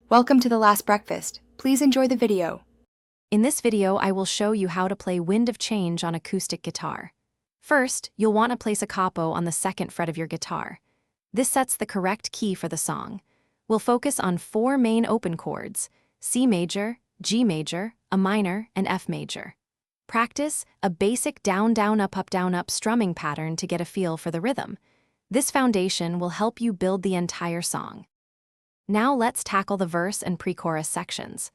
Welcome to The Last Breakfast. Please enjoy the video. In this video, I will show you how to play Wind of Change on acoustic guitar. First, you'll want to place a capo on the 2nd fret of your guitar. This sets the correct key for the song. We'll focus on 4 main open chords: C major, G major, a minor, and F major. Practice a basic down-down-up-up-down-up strumming pattern to get a feel for the rhythm. This foundation will help you build the entire song. Now let's tackle the verse and pre-chorus sections.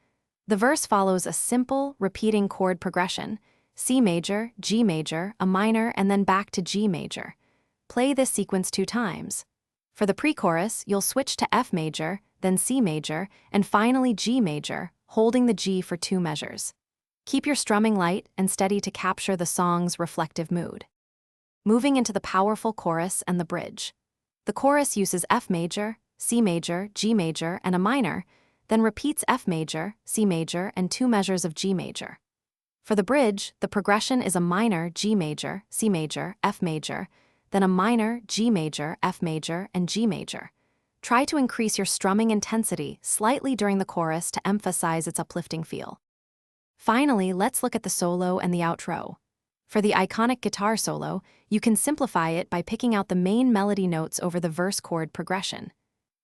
The verse follows a simple, repeating chord progression: C major, G major, a minor, and then back to G major. Play this sequence 2 times. For the pre-chorus, you'll switch to F major, then C major, and finally G major, holding the G for 2 measures. Keep your strumming light and steady to capture the song's reflective mood. Moving into the powerful chorus and the bridge. The chorus uses F major, C major, G major, and a minor, then repeats F major, C major, and 2 measures of G major. For the bridge, the progression is a minor, G major, C major, F major, then a minor, G major, F major, and G major. Try to increase your strumming intensity slightly during the chorus to emphasize its uplifting feel. Finally, let's look at the solo and the outro. For the iconic guitar solo, you can simplify it by picking out the main melody notes over the verse chord progression.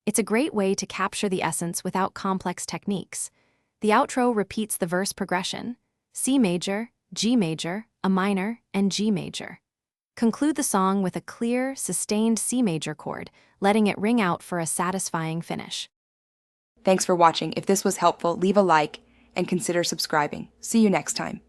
It's a great way to capture the essence without complex techniques. The outro repeats the verse progression: C major, G major, a minor, and G major. Conclude the song with a clear, sustained C major chord, letting it ring out for a satisfying finish. Thanks for watching. If this was helpful, leave a like and consider subscribing. See you next time.